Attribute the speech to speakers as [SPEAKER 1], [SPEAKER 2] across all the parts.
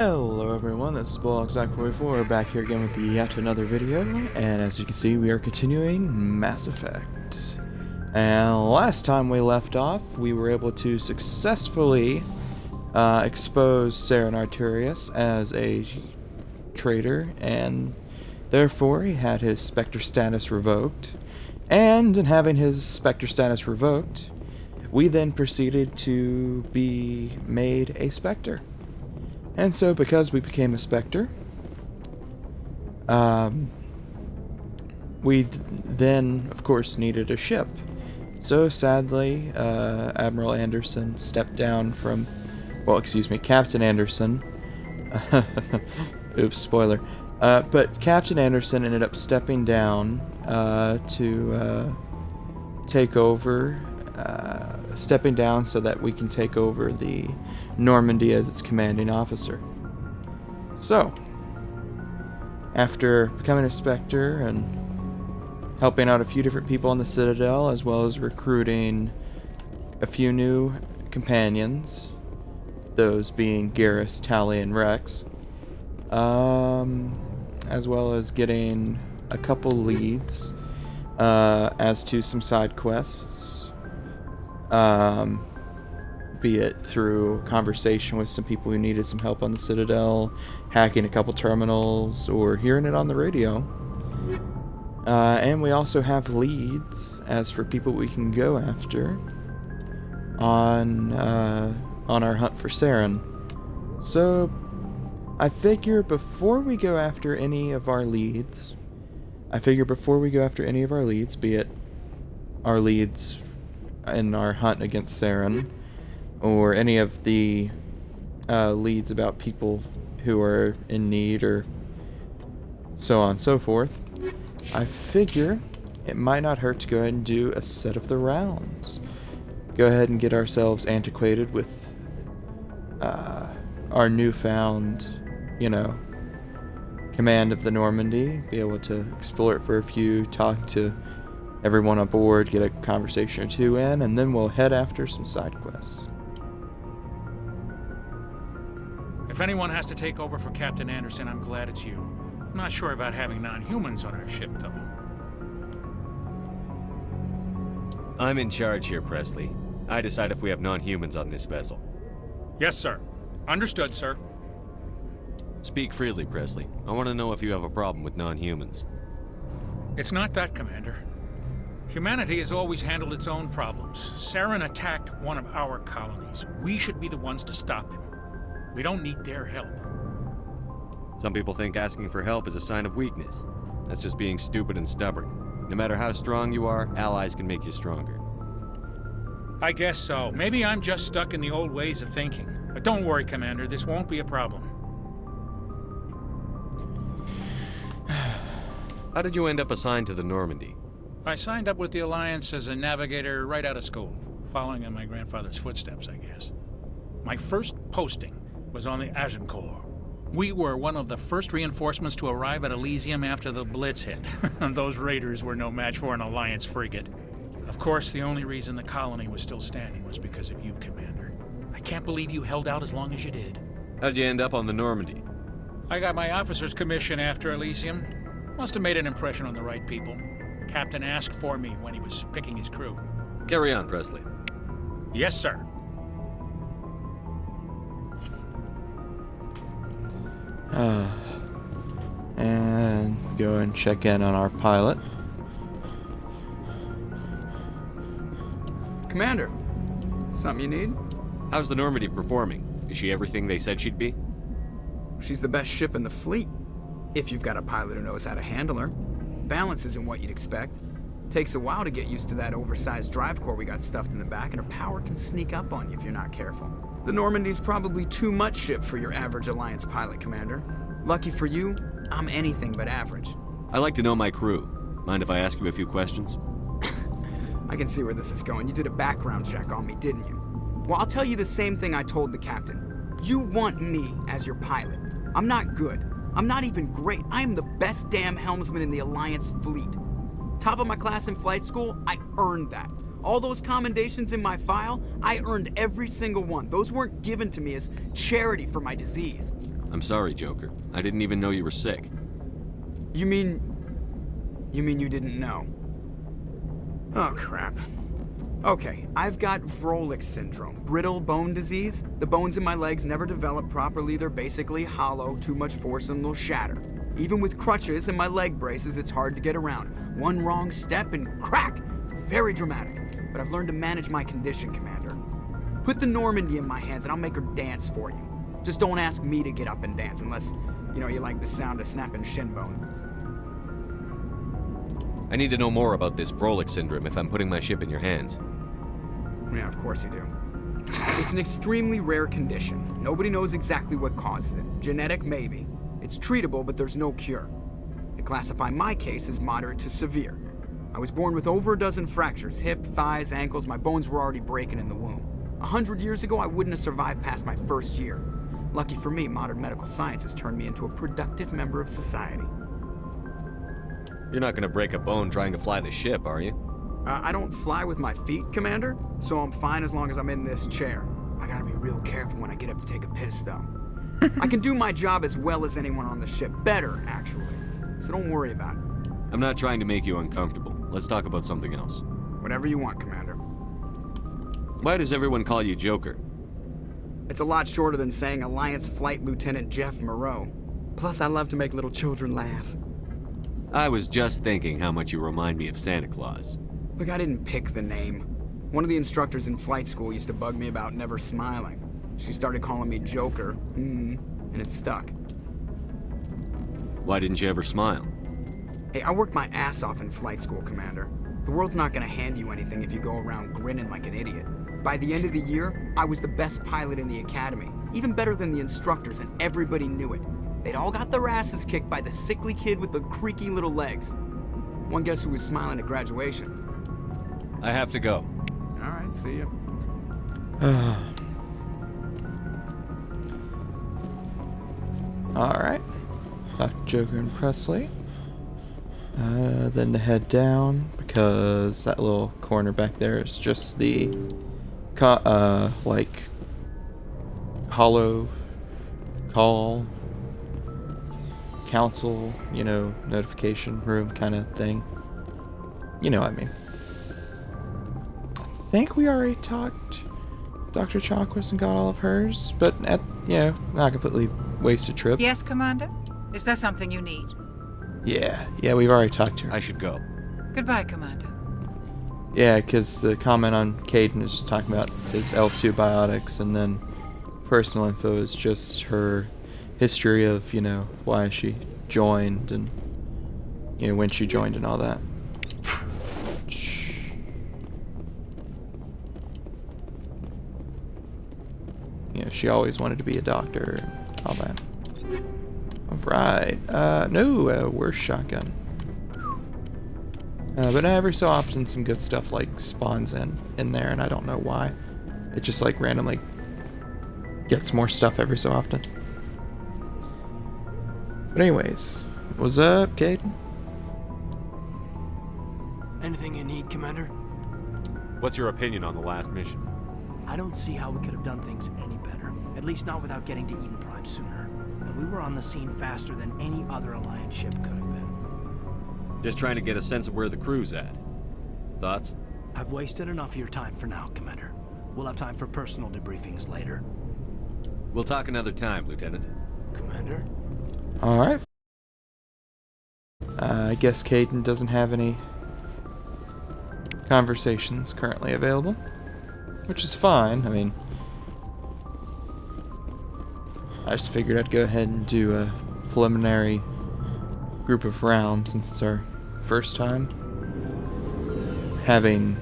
[SPEAKER 1] Hello everyone, this is Biotics back here again with yet another video, and as you can see we are continuing Mass Effect. And last time we left off, we were able to successfully expose Saren Arterius as a traitor, and therefore he had his Spectre status revoked. And in having his Spectre status revoked, we then proceeded to be made a Spectre. And so, because we became a Spectre, we then, of course, needed a ship. So, sadly, Admiral Anderson stepped down from... Well, excuse me, Captain Anderson. Oops, spoiler. But Captain Anderson ended up stepping down to take over... stepping down so that we can take over the Normandy as its commanding officer. So, after becoming a Spectre and helping out a few different people on the Citadel, as well as recruiting a few new companions, those being Garrus, Tali, and Rex, as well as getting a couple leads as to some side quests, be it through conversation with some people who needed some help on the Citadel, hacking a couple terminals, or hearing it on the radio. And we also have leads as for people we can go after on our hunt for Saren. So I figure before we go after any of our leads, be it our leads in our hunt against Saren, or any of the leads about people who are in need, or so on and so forth, I figure it might not hurt to go ahead and do a set of the rounds. Go ahead and get ourselves antiquated with our newfound, command of the Normandy, be able to explore it for a few, talk to everyone on board, get a conversation or two in, and then we'll head after some side quests.
[SPEAKER 2] If anyone has to take over for Captain Anderson, I'm glad it's you. I'm not sure about having non-humans on our ship, though.
[SPEAKER 3] I'm in charge here, Presley. I decide if we have non-humans on this vessel.
[SPEAKER 2] Yes, sir. Understood, sir.
[SPEAKER 3] Speak freely, Presley. I want to know if you have a problem with non-humans.
[SPEAKER 2] It's not that, Commander. Humanity has always handled its own problems. Saren attacked one of our colonies. We should be the ones to stop him. We don't need their help.
[SPEAKER 3] Some people think asking for help is a sign of weakness. That's just being stupid and stubborn. No matter how strong you are, allies can make you stronger.
[SPEAKER 2] I guess so. Maybe I'm just stuck in the old ways of thinking. But don't worry, Commander. This won't be a problem.
[SPEAKER 3] How did you end up assigned to the Normandy?
[SPEAKER 2] I signed up with the Alliance as a navigator right out of school, following in my grandfather's footsteps, I guess. My first posting was on the Agincourt. We were one of the first reinforcements to arrive at Elysium after the Blitz hit, and those raiders were no match for an Alliance frigate. Of course, the only reason the colony was still standing was because of you, Commander. I can't believe you held out as long as you did.
[SPEAKER 3] How'd you end up on the Normandy?
[SPEAKER 2] I got my officer's commission after Elysium. Must have made an impression on the right people. Captain asked for me when he was picking his crew.
[SPEAKER 3] Carry on, Presley.
[SPEAKER 2] Yes, sir.
[SPEAKER 1] And go and check in on our pilot.
[SPEAKER 4] Commander, something you need?
[SPEAKER 3] How's the Normandy performing? Is she everything they said she'd be?
[SPEAKER 4] She's the best ship in the fleet, if you've got a pilot who knows how to handle her. Balance isn't what you'd expect. Takes a while to get used to that oversized drive core we got stuffed in the back, and her power can sneak up on you if you're not careful. The Normandy's probably too much ship for your average Alliance pilot, Commander. Lucky for you, I'm anything but average.
[SPEAKER 3] I like to know my crew. Mind if I ask you a few questions?
[SPEAKER 4] I can see where this is going. You did a background check on me, didn't you? Well, I'll tell you the same thing I told the captain. You want me as your pilot. I'm not good. I'm not even great. I am the best damn helmsman in the Alliance fleet. Top of my class in flight school, I earned that. All those commendations in my file, I earned every single one. Those weren't given to me as charity for my disease.
[SPEAKER 3] I'm sorry, Joker. I didn't even know you were sick.
[SPEAKER 4] You mean you didn't know? Oh, crap. Okay, I've got Vrolik syndrome, brittle bone disease. The bones in my legs never develop properly. They're basically hollow, too much force and they'll shatter. Even with crutches and my leg braces, it's hard to get around. One wrong step and crack! It's very dramatic. But I've learned to manage my condition, Commander. Put the Normandy in my hands and I'll make her dance for you. Just don't ask me to get up and dance unless, you like the sound of snapping shin bone.
[SPEAKER 3] I need to know more about this Vrolik syndrome if I'm putting my ship in your hands.
[SPEAKER 4] Yeah, of course you do. It's an extremely rare condition. Nobody knows exactly what causes it. Genetic, maybe. It's treatable, but there's no cure. They classify my case as moderate to severe. I was born with over a dozen fractures, hip, thighs, ankles. My bones were already breaking in the womb. 100 years ago, I wouldn't have survived past my first year. Lucky for me, modern medical science has turned me into a productive member of society.
[SPEAKER 3] You're not gonna break a bone trying to fly the ship, are you?
[SPEAKER 4] I don't fly with my feet, Commander, so I'm fine as long as I'm in this chair. I gotta be real careful when I get up to take a piss, though. I can do my job as well as anyone on the ship. Better, actually. So don't worry about it.
[SPEAKER 3] I'm not trying to make you uncomfortable. Let's talk about something else.
[SPEAKER 4] Whatever you want, Commander.
[SPEAKER 3] Why does everyone call you Joker?
[SPEAKER 4] It's a lot shorter than saying Alliance Flight Lieutenant Jeff Moreau. Plus, I love to make little children laugh.
[SPEAKER 3] I was just thinking how much you remind me of Santa Claus.
[SPEAKER 4] Look, I didn't pick the name. One of the instructors in flight school used to bug me about never smiling. She started calling me Joker, and it stuck.
[SPEAKER 3] Why didn't you ever smile?
[SPEAKER 4] Hey, I worked my ass off in flight school, Commander. The world's not gonna hand you anything if you go around grinning like an idiot. By the end of the year, I was the best pilot in the academy, even better than the instructors, and everybody knew it. They'd all got their asses kicked by the sickly kid with the creaky little legs. One guess who was smiling at graduation?
[SPEAKER 3] I have to go.
[SPEAKER 4] All right, see ya.
[SPEAKER 1] Alright. Dr. Joker and Presley. Then to head down, because that little corner back there is just the, hollow call, council, notification room kind of thing. You know what I mean. I think we already talked Dr. Chalkwist and got all of hers, but not completely wasted trip.
[SPEAKER 5] Yes, Commander? Is there something you need?
[SPEAKER 1] Yeah, we've already talked to her.
[SPEAKER 3] I should go.
[SPEAKER 5] Goodbye, Commander.
[SPEAKER 1] Yeah, because the comment on Caden is just talking about his L2 biotics, and then personal info is just her history of, why she joined and, when she joined and all that. She always wanted to be a doctor and all that. Alright, worse shotgun. But every so often some good stuff spawns in there, and I don't know why. It just randomly gets more stuff every so often. But anyways, what's up, Caden?
[SPEAKER 6] Anything you need, Commander?
[SPEAKER 3] What's your opinion on the last mission?
[SPEAKER 6] I don't see how we could have done things any better. At least not without getting to Eden Prime sooner. And we were on the scene faster than any other Alliance ship could have been.
[SPEAKER 3] Just trying to get a sense of where the crew's at. Thoughts?
[SPEAKER 6] I've wasted enough of your time for now, Commander. We'll have time for personal debriefings later.
[SPEAKER 3] We'll talk another time, Lieutenant.
[SPEAKER 6] Commander?
[SPEAKER 1] Alright. I guess Caden doesn't have any conversations currently available, which is fine. I mean, I just figured I'd go ahead and do a preliminary group of rounds since it's our first time having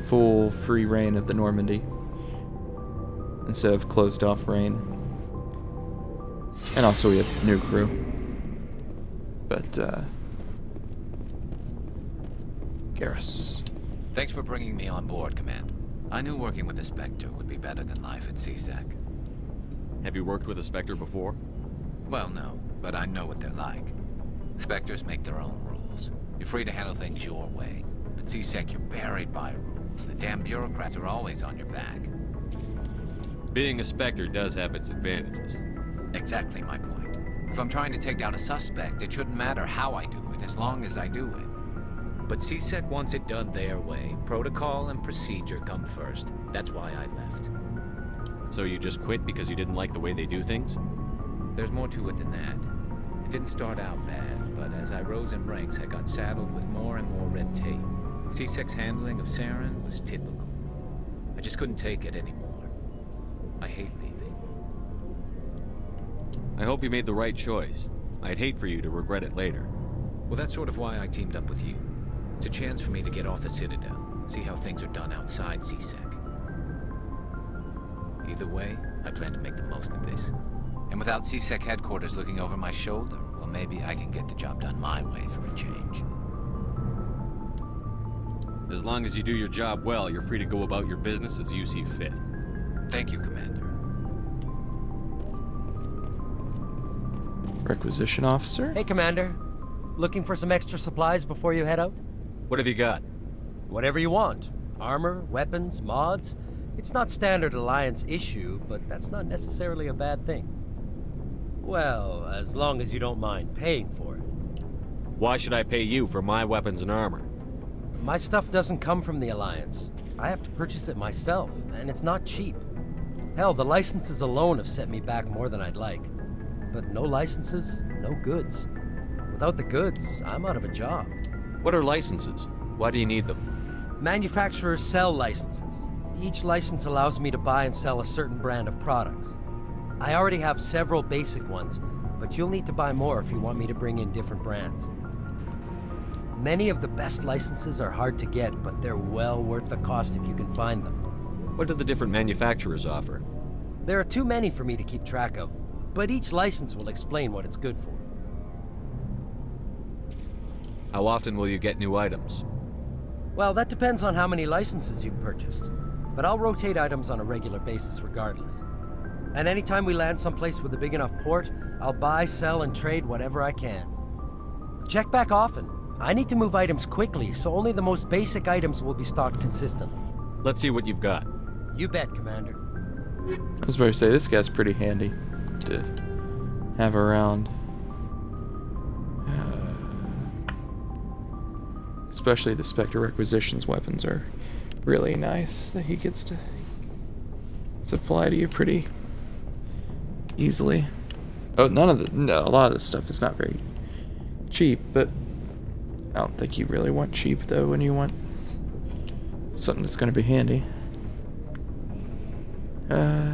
[SPEAKER 1] full free reign of the Normandy instead of closed off reign. And also we have new crew. But Garrus.
[SPEAKER 7] Thanks for bringing me on board, Command. I knew working with a Spectre would be better than life at CSEC.
[SPEAKER 3] Have you worked with a Spectre before?
[SPEAKER 7] Well, no, but I know what they're like. Spectres make their own rules. You're free to handle things your way. At CSEC, you're buried by rules. The damn bureaucrats are always on your back.
[SPEAKER 3] Being a Spectre does have its advantages.
[SPEAKER 7] Exactly my point. If I'm trying to take down a suspect, it shouldn't matter how I do it, as long as I do it.
[SPEAKER 8] But CSEC wants it done their way. Protocol and procedure come first. That's why I left.
[SPEAKER 3] So you just quit because you didn't like the way they do things?
[SPEAKER 8] There's more to it than that. It didn't start out bad, but as I rose in ranks, I got saddled with more and more red tape. CSEC's handling of Saren was typical. I just couldn't take it anymore. I hate leaving.
[SPEAKER 3] I hope you made the right choice. I'd hate for you to regret it later.
[SPEAKER 8] Well, that's sort of why I teamed up with you. It's a chance for me to get off the Citadel, see how things are done outside CSEC. Either way, I plan to make the most of this.
[SPEAKER 7] And without CSEC headquarters looking over my shoulder, well, maybe I can get the job done my way for a change.
[SPEAKER 3] As long as you do your job well, you're free to go about your business as you see fit.
[SPEAKER 7] Thank you, Commander.
[SPEAKER 1] Requisition officer?
[SPEAKER 9] Hey, Commander. Looking for some extra supplies before you head out?
[SPEAKER 3] What have you got?
[SPEAKER 9] Whatever you want. Armor, weapons, mods. It's not standard Alliance issue, but that's not necessarily a bad thing. Well, as long as you don't mind paying for it.
[SPEAKER 3] Why should I pay you for my weapons and armor?
[SPEAKER 9] My stuff doesn't come from the Alliance. I have to purchase it myself, and it's not cheap. Hell, the licenses alone have set me back more than I'd like. But no licenses, no goods. Without the goods, I'm out of a job.
[SPEAKER 3] What are licenses? Why do you need them?
[SPEAKER 9] Manufacturers sell licenses. Each license allows me to buy and sell a certain brand of products. I already have several basic ones, but you'll need to buy more if you want me to bring in different brands. Many of the best licenses are hard to get, but they're well worth the cost if you can find them.
[SPEAKER 3] What do the different manufacturers offer?
[SPEAKER 9] There are too many for me to keep track of, but each license will explain what it's good for.
[SPEAKER 3] How often will you get new items?
[SPEAKER 9] Well, that depends on how many licenses you've purchased, but I'll rotate items on a regular basis regardless. And anytime we land someplace with a big enough port, I'll buy, sell, and trade whatever I can. Check back often. I need to move items quickly, so only the most basic items will be stocked consistently.
[SPEAKER 3] Let's see what you've got.
[SPEAKER 9] You bet, Commander.
[SPEAKER 1] I was about to say, this guy's pretty handy to have around. Especially the Spectre Requisitions weapons are really nice that he gets to supply to you pretty easily. Oh, a lot of this stuff is not very cheap, but I don't think you really want cheap though when you want something that's going to be handy. I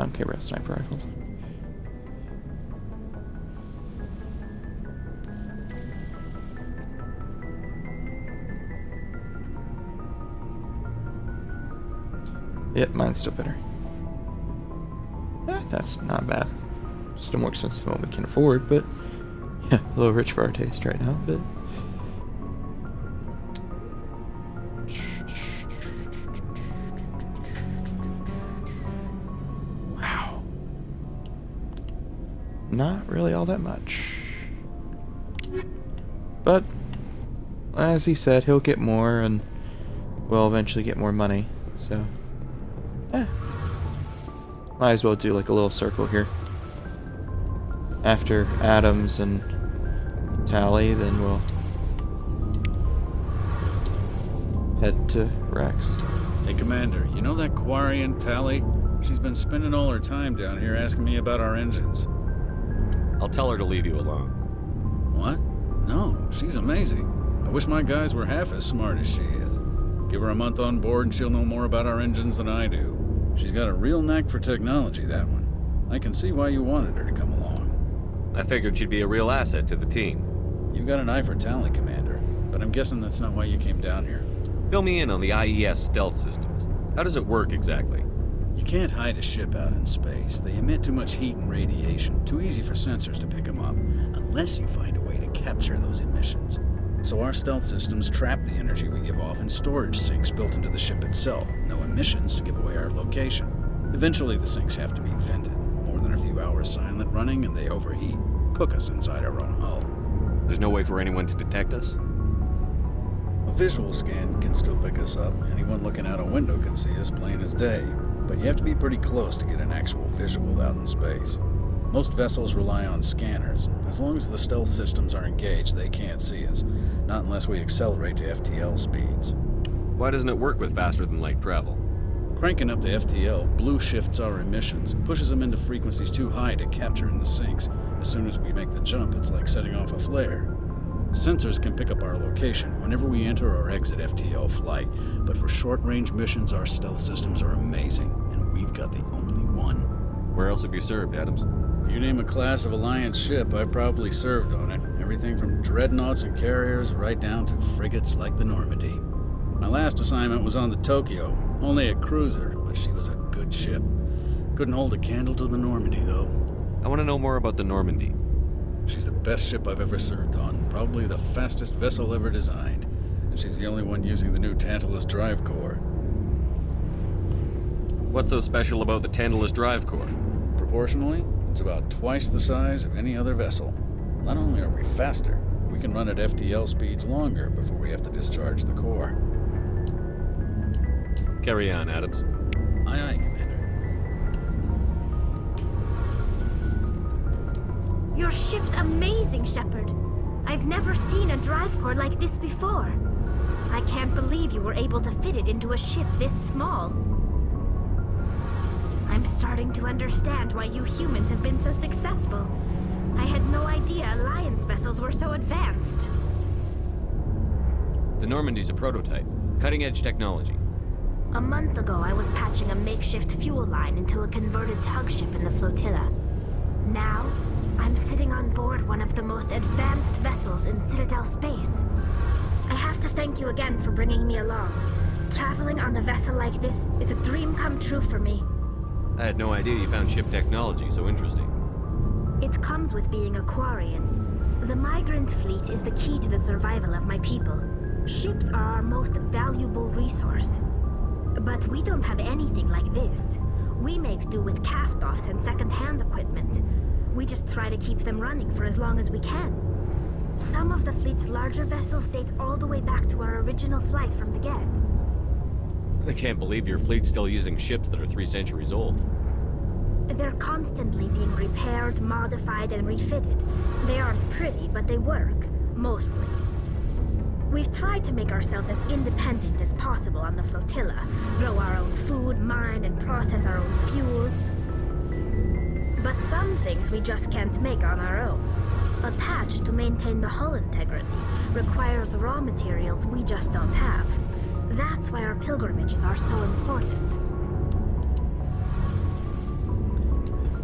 [SPEAKER 1] don't care about sniper rifles. Yep, mine's still better. That's not bad. Still more expensive than what we can afford, but yeah, a little rich for our taste right now, but wow. Not really all that much. But as he said, he'll get more and we'll eventually get more money, so might as well do like a little circle here. After Adams and Tally, then we'll head to Rex.
[SPEAKER 2] Hey, Commander, you know that Quarian Tally? She's been spending all her time down here asking me about our engines.
[SPEAKER 3] I'll tell her to leave you alone.
[SPEAKER 2] What? No, she's amazing. I wish my guys were half as smart as she is. Give her a month on board and she'll know more about our engines than I do. She's got a real knack for technology, that one. I can see why you wanted her to come along.
[SPEAKER 3] I figured she'd be a real asset to the team.
[SPEAKER 2] You got an eye for talent, Commander, but I'm guessing that's not why you came down here.
[SPEAKER 3] Fill me in on the IES stealth systems. How does it work exactly?
[SPEAKER 2] You can't hide a ship out in space. They emit too much heat and radiation. Too easy for sensors to pick them up, unless you find a way to capture those emissions. So our stealth systems trap the energy we give off in storage sinks built into the ship itself. No emissions to give away our location. Eventually the sinks have to be vented. More than a few hours silent running and they overheat. Cook us inside our own hull.
[SPEAKER 3] There's no way for anyone to detect us?
[SPEAKER 2] A visual scan can still pick us up. Anyone looking out a window can see us plain as day. But you have to be pretty close to get an actual visual out in space. Most vessels rely on scanners. As long as the stealth systems are engaged, they can't see us. Not unless we accelerate to FTL speeds.
[SPEAKER 3] Why doesn't it work with faster-than-light travel?
[SPEAKER 2] Cranking up to FTL blue shifts our emissions, pushes them into frequencies too high to capture in the sinks. As soon as we make the jump, it's like setting off a flare. Sensors can pick up our location whenever we enter or exit FTL flight, but for short-range missions, our stealth systems are amazing, and we've got the only one.
[SPEAKER 3] Where else have you served, Adams?
[SPEAKER 2] If you name a class of Alliance ship, I've probably served on it. Everything from dreadnoughts and carriers right down to frigates like the Normandy. My last assignment was on the Tokyo, only a cruiser, but she was a good ship. Couldn't hold a candle to the Normandy, though.
[SPEAKER 3] I want to know more about the Normandy.
[SPEAKER 2] She's the best ship I've ever served on, probably the fastest vessel ever designed. And she's the only one using the new Tantalus drive core.
[SPEAKER 3] What's so special about the Tantalus drive core?
[SPEAKER 2] Proportionally, it's about twice the size of any other vessel. Not only are we faster, we can run at FTL speeds longer before we have to discharge the core.
[SPEAKER 3] Carry on, Adams.
[SPEAKER 2] Aye, aye, Commander.
[SPEAKER 10] Your ship's amazing, Shepard. I've never seen a drive core like this before. I can't believe you were able to fit it into a ship this small. I'm starting to understand why you humans have been so successful. I had no idea Alliance vessels were so advanced.
[SPEAKER 3] The Normandy's a prototype. Cutting-edge technology.
[SPEAKER 10] A month ago, I was patching a makeshift fuel line into a converted tug ship in the flotilla. Now, I'm sitting on board one of the most advanced vessels in Citadel space. I have to thank you again for bringing me along. Traveling on a vessel like this is a dream come true for me.
[SPEAKER 3] I had no idea you found ship technology so interesting.
[SPEAKER 10] It comes with being a Quarian. The migrant fleet is the key to the survival of my people. Ships are our most valuable resource. But we don't have anything like this. We make do with cast-offs and second-hand equipment. We just try to keep them running for as long as we can. Some of the fleet's larger vessels date all the way back to our original flight from the Geth.
[SPEAKER 3] I can't believe your fleet's still using ships that are 3 centuries old.
[SPEAKER 10] They're constantly being repaired, modified, and refitted. They aren't pretty, but they work. Mostly. We've tried to make ourselves as independent as possible on the flotilla. Grow our own food, mine, and process our own fuel. But some things we just can't make on our own. A patch to maintain the hull integrity requires raw materials we just don't have. That's why our pilgrimages are so important.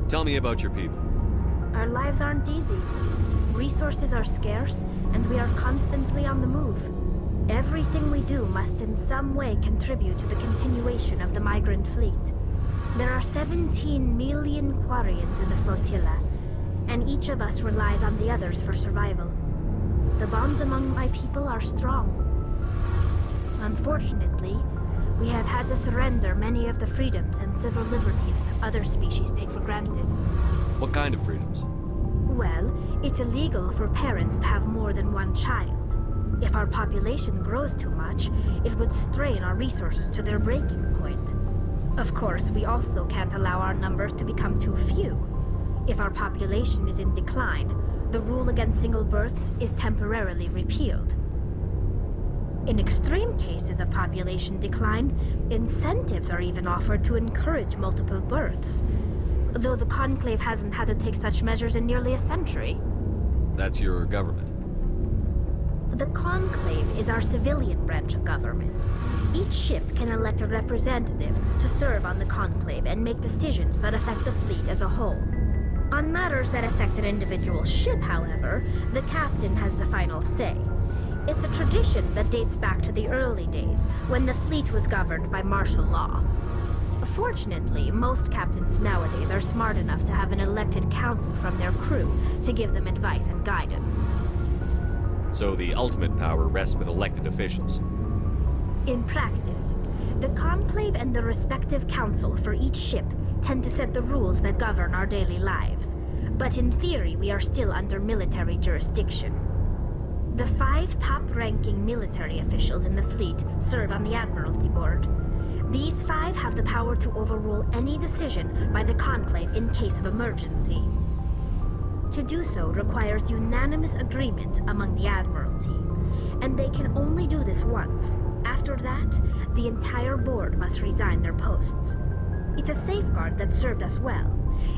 [SPEAKER 3] Tell me about your people.
[SPEAKER 10] Our lives aren't easy. Resources are scarce, and we are constantly on the move. Everything we do must in some way contribute to the continuation of the migrant fleet. There are 17 million Quarians in the flotilla, and each of us relies on the others for survival. The bonds among my people are strong. Unfortunately, we have had to surrender many of the freedoms and civil liberties other species take for granted.
[SPEAKER 3] What kind of freedoms?
[SPEAKER 10] Well, it's illegal for parents to have more than one child. If our population grows too much, it would strain our resources to their breaking point. Of course, we also can't allow our numbers to become too few. If our population is in decline, the rule against single births is temporarily repealed. In extreme cases of population decline, incentives are even offered to encourage multiple births, though the Conclave hasn't had to take such measures in nearly a century.
[SPEAKER 3] That's your government.
[SPEAKER 10] The Conclave is our civilian branch of government. Each ship can elect a representative to serve on the Conclave and make decisions that affect the fleet as a whole. On matters that affect an individual ship, however, the captain has the final say. It's a tradition that dates back to the early days, when the fleet was governed by martial law. Fortunately, most captains nowadays are smart enough to have an elected council from their crew to give them advice and guidance.
[SPEAKER 3] So the ultimate power rests with elected officials.
[SPEAKER 10] In practice, the Conclave and the respective council for each ship tend to set the rules that govern our daily lives. But in theory, we are still under military jurisdiction. The 5 top-ranking military officials in the fleet serve on the Admiralty Board. These 5 have the power to overrule any decision by the Conclave in case of emergency. To do so requires unanimous agreement among the Admiralty, and they can only do this once. After that, the entire board must resign their posts. It's a safeguard that served us well.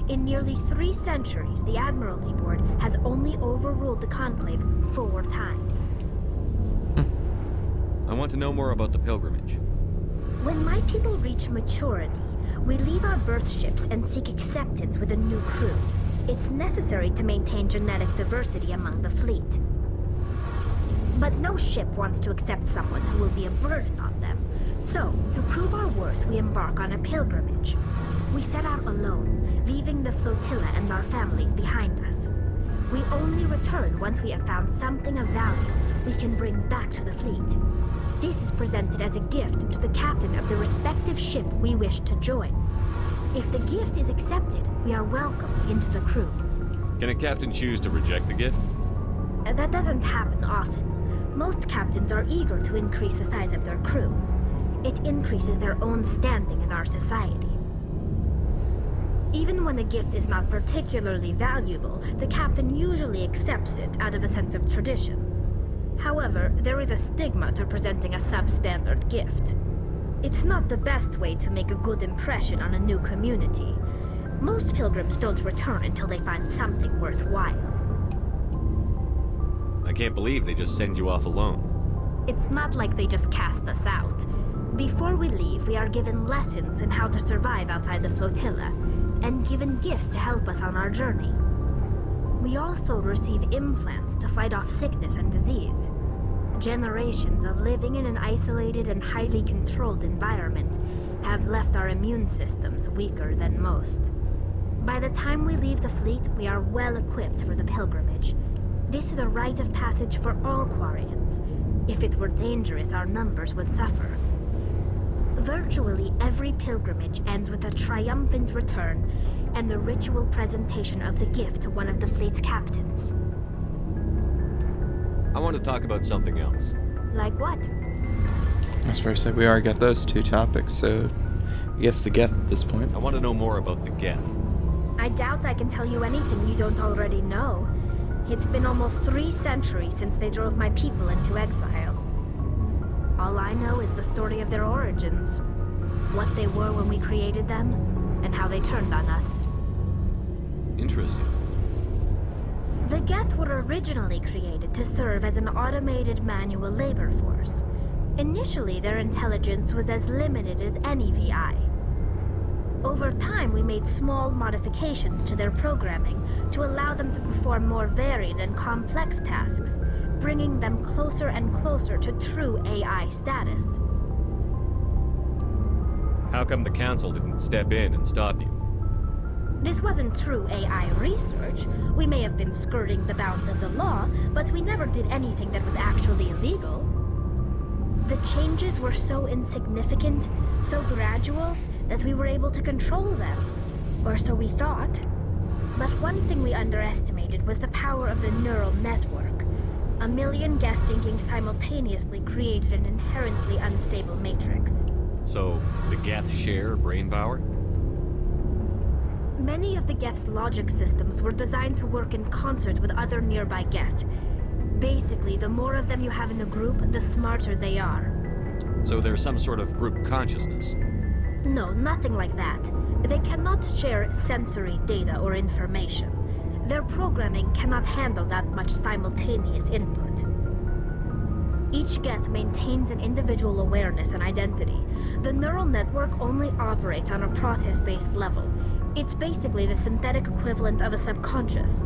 [SPEAKER 10] In nearly 3 centuries, the Admiralty Board has only overruled the Conclave 4 times.
[SPEAKER 3] I want to know more about the pilgrimage.
[SPEAKER 10] When my people reach maturity, we leave our birth ships and seek acceptance with a new crew. It's necessary to maintain genetic diversity among the fleet. But no ship wants to accept someone who will be a burden on them. So, to prove our worth, we embark on a pilgrimage. We set out alone, leaving the flotilla and our families behind us. We only return once we have found something of value we can bring back to the fleet. This is presented as a gift to the captain of the respective ship we wish to join. If the gift is accepted, we are welcomed into the crew.
[SPEAKER 3] Can a captain choose to reject the gift?
[SPEAKER 10] That doesn't happen often. Most captains are eager to increase the size of their crew. It increases their own standing in our society. Even when a gift is not particularly valuable, the captain usually accepts it out of a sense of tradition. However, there is a stigma to presenting a substandard gift. It's not the best way to make a good impression on a new community. Most pilgrims don't return until they find something worthwhile.
[SPEAKER 3] I can't believe they just send you off alone.
[SPEAKER 10] It's not like they just cast us out. Before we leave, we are given lessons in how to survive outside the flotilla, and given gifts to help us on our journey. We also receive implants to fight off sickness and disease. Generations of living in an isolated and highly controlled environment have left our immune systems weaker than most. By the time we leave the fleet, we are well equipped for the pilgrimage. This is a rite of passage for all Quarians. If it were dangerous, our numbers would suffer. Virtually every pilgrimage ends with a triumphant return and the ritual presentation of the gift to one of the fleet's captains.
[SPEAKER 3] I want to talk about something else.
[SPEAKER 10] Like what?
[SPEAKER 1] I suppose we already got those 2 topics, so I guess the Geth at this point.
[SPEAKER 3] I want to know more about the Geth.
[SPEAKER 10] I doubt I can tell you anything you don't already know. It's been almost 3 centuries since they drove my people into exile. All I know is the story of their origins, what they were when we created them, and how they turned on us.
[SPEAKER 3] Interesting.
[SPEAKER 10] The Geth were originally created to serve as an automated manual labor force. Initially, their intelligence was as limited as any VI. Over time, we made small modifications to their programming to allow them to perform more varied and complex tasks, bringing them closer and closer to true AI status.
[SPEAKER 3] How come the Council didn't step in and stop you?
[SPEAKER 10] This wasn't true AI research. We may have been skirting the bounds of the law, but we never did anything that was actually illegal. The changes were so insignificant, so gradual, that we were able to control them. Or so we thought. But one thing we underestimated was the power of the neural network. A million Geth thinking simultaneously created an inherently unstable matrix.
[SPEAKER 3] So, the Geth share brain power?
[SPEAKER 10] Many of the Geth's logic systems were designed to work in concert with other nearby Geth. Basically, the more of them you have in a group, the smarter they are.
[SPEAKER 3] So there's some sort of group consciousness?
[SPEAKER 10] No, nothing like that. They cannot share sensory data or information. Their programming cannot handle that much simultaneous input. Each Geth maintains an individual awareness and identity. The neural network only operates on a process-based level. It's basically the synthetic equivalent of a subconscious.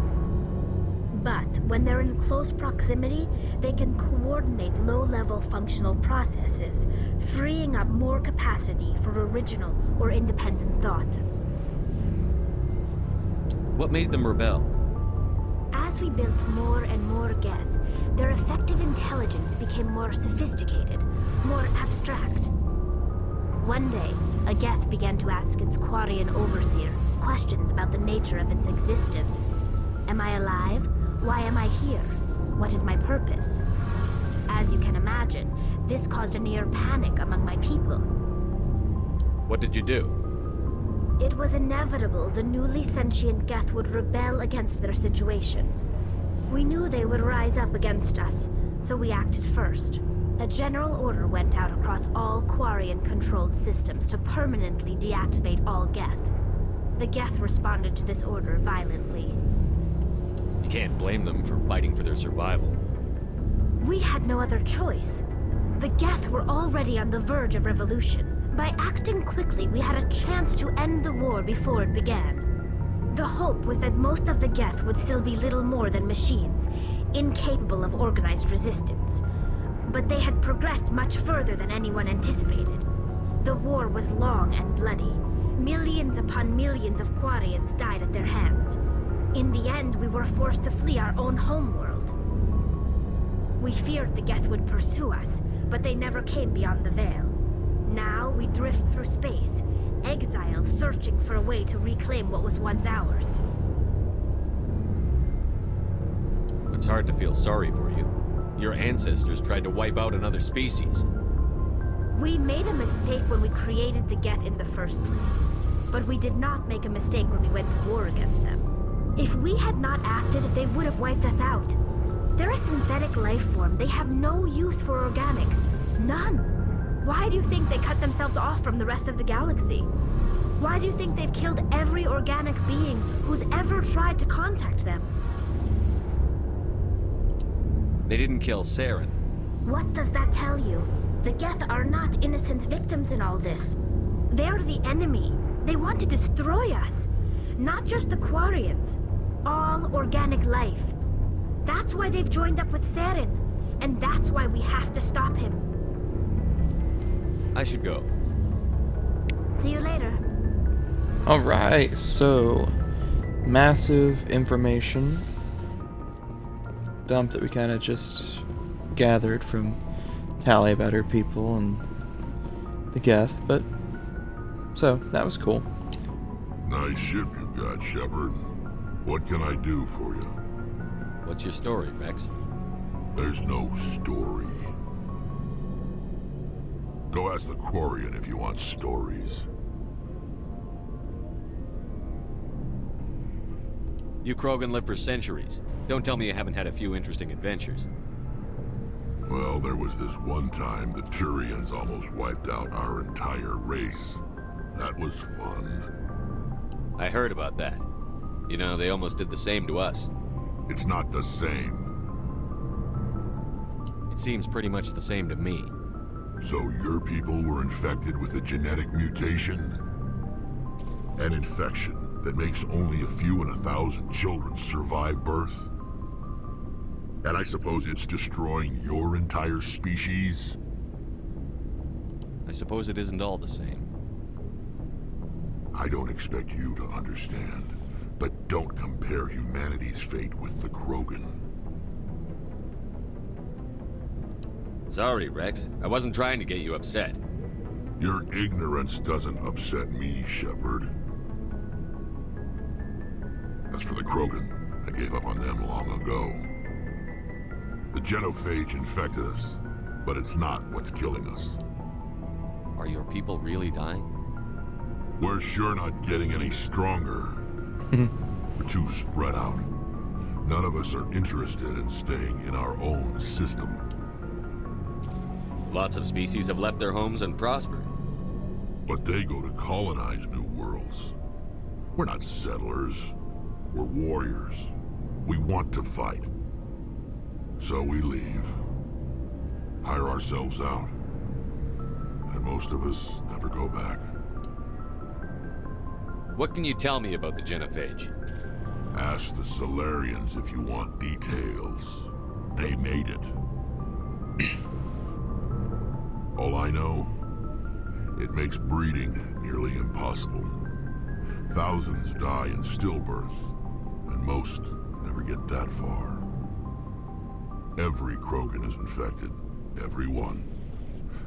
[SPEAKER 10] But when they're in close proximity, they can coordinate low-level functional processes, freeing up more capacity for original or independent thought.
[SPEAKER 3] What made them rebel?
[SPEAKER 10] As we built more and more Geth, their effective intelligence became more sophisticated, more abstract. One day, a Geth began to ask its Quarian overseer questions about the nature of its existence. Am I alive? Why am I here? What is my purpose? As you can imagine, this caused a near panic among my people.
[SPEAKER 3] What did you do?
[SPEAKER 10] It was inevitable the newly sentient Geth would rebel against their situation. We knew they would rise up against us, so we acted first. A general order went out across all Quarian-controlled systems to permanently deactivate all Geth. The Geth responded to this order violently.
[SPEAKER 3] You can't blame them for fighting for their survival.
[SPEAKER 10] We had no other choice. The Geth were already on the verge of revolution. By acting quickly, we had a chance to end the war before it began. The hope was that most of the Geth would still be little more than machines, incapable of organized resistance. But they had progressed much further than anyone anticipated. The war was long and bloody. Millions upon millions of Quarians died at their hands. In the end, we were forced to flee our own homeworld. We feared the Geth would pursue us, but they never came beyond the Veil. Now we drift through space, exile, searching for a way to reclaim what was once ours.
[SPEAKER 3] It's hard to feel sorry for you. Your ancestors tried to wipe out another species.
[SPEAKER 10] We made a mistake when we created the Geth in the first place, but we did not make a mistake when we went to war against them. If we had not acted, they would have wiped us out. They're a synthetic life form. They have no use for organics. None. Why do you think they cut themselves off from the rest of the galaxy? Why do you think they've killed every organic being who's ever tried to contact them?
[SPEAKER 3] They didn't kill Saren.
[SPEAKER 10] What does that tell you? The Geth are not innocent victims in all this. They're the enemy. They want to destroy us. Not just the Quarians. All organic life. That's why they've joined up with Saren. And that's why we have to stop him.
[SPEAKER 3] I should go.
[SPEAKER 10] See you later.
[SPEAKER 1] Alright, so massive information dump that we kind of just gathered from Tally about her people and the Geth, but so that was cool.
[SPEAKER 11] Nice ship you've got, Shepard. What can I do for you?
[SPEAKER 3] What's your story, Rex?
[SPEAKER 11] There's no story. Go ask the Quarian if you want stories.
[SPEAKER 3] You Krogan live for centuries. Don't tell me you haven't had a few interesting adventures.
[SPEAKER 11] Well, there was this one time the Turians almost wiped out our entire race. That was fun.
[SPEAKER 3] I heard about that. You know, they almost did the same to us.
[SPEAKER 11] It's not the same.
[SPEAKER 3] It seems pretty much the same to me.
[SPEAKER 11] So your people were infected with a genetic mutation? An infection that makes only a few in 1,000 children survive birth? And I suppose it's destroying your entire species?
[SPEAKER 3] I suppose it isn't all the same.
[SPEAKER 11] I don't expect you to understand, but don't compare humanity's fate with the Krogan.
[SPEAKER 3] Sorry, Rex. I wasn't trying to get you upset.
[SPEAKER 11] Your ignorance doesn't upset me, Shepard. As for the Krogan, I gave up on them long ago. The genophage infected us, but it's not what's killing us.
[SPEAKER 3] Are your people really dying?
[SPEAKER 11] We're sure not getting any stronger. We're too spread out. None of us are interested in staying in our own system.
[SPEAKER 3] Lots of species have left their homes and prospered.
[SPEAKER 11] But they go to colonize new worlds. We're not settlers. We're warriors. We want to fight. So we leave. Hire ourselves out. And most of us never go back.
[SPEAKER 3] What can you tell me about the genophage?
[SPEAKER 11] Ask the Solarians if you want details. They made it. All I know, it makes breeding nearly impossible. Thousands die in stillbirth, and most never get that far. Every Krogan is infected, every one.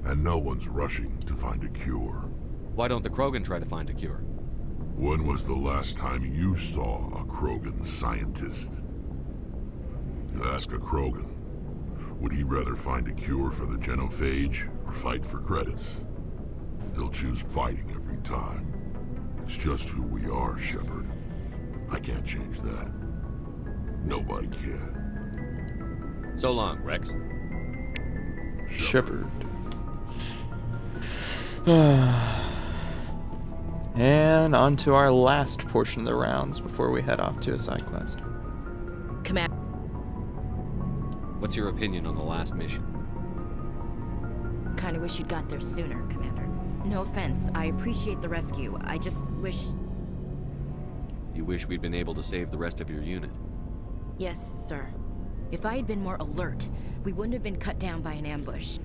[SPEAKER 11] And no one's rushing to find a cure.
[SPEAKER 3] Why don't the Krogan try to find a cure?
[SPEAKER 11] When was the last time you saw a Krogan scientist? You ask a Krogan, would he rather find a cure for the genophage or fight for credits? He'll choose fighting every time. It's just who we are, Shepard. I can't change that. Nobody can.
[SPEAKER 3] So long, Rex.
[SPEAKER 1] Shepard. And on to our last portion of the rounds before we head off to a side quest.
[SPEAKER 12] Commander.
[SPEAKER 3] What's your opinion on the last mission?
[SPEAKER 12] Kinda wish you'd got there sooner, Commander. No offense, I appreciate the rescue. I just wish...
[SPEAKER 3] You wish we'd been able to save the rest of your unit?
[SPEAKER 12] Yes, sir. If I had been more alert, we wouldn't have been cut down by an ambush.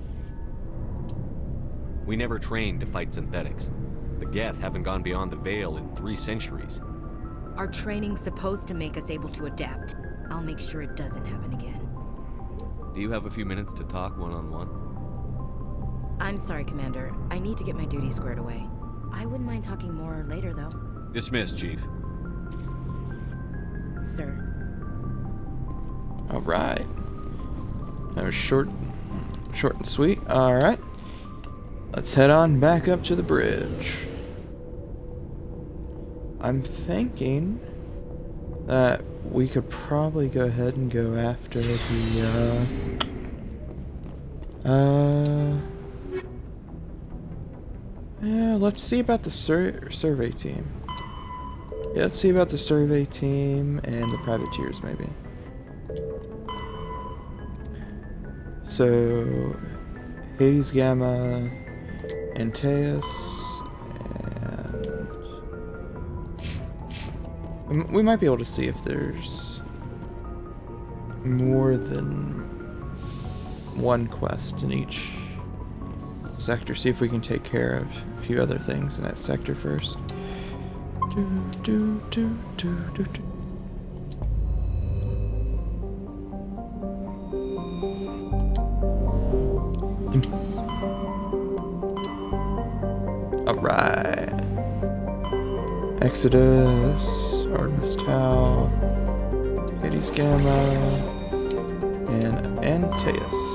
[SPEAKER 3] We never trained to fight synthetics. The Geth haven't gone beyond the Veil in 3 centuries.
[SPEAKER 12] Our training's supposed to make us able to adapt. I'll make sure it doesn't happen again.
[SPEAKER 3] Do you have a few minutes to talk one-on-one?
[SPEAKER 12] I'm sorry, Commander. I need to get my duty squared away. I wouldn't mind talking more later, though.
[SPEAKER 3] Dismissed, Chief.
[SPEAKER 12] Sir.
[SPEAKER 1] Alright. That was short and sweet. Alright. Let's head on back up to the bridge. I'm thinking that we could probably go ahead and go after the, yeah, let's see about the survey team. Yeah, let's see about the survey team and the privateers, maybe. So, Hades, Gamma, Antaeus, and we might be able to see if there's more than one quest in each sector. See if we can take care of a few other things in that sector first. Alright. Exodus, Artemis Tau, Hades Gamma, and Antaeus.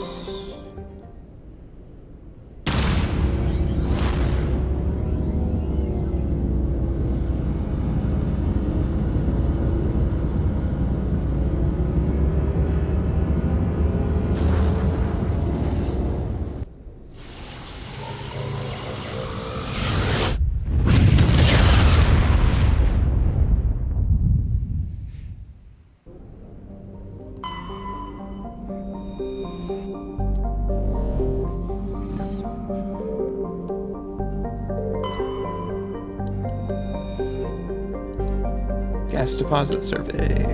[SPEAKER 1] Gas deposit surveyed.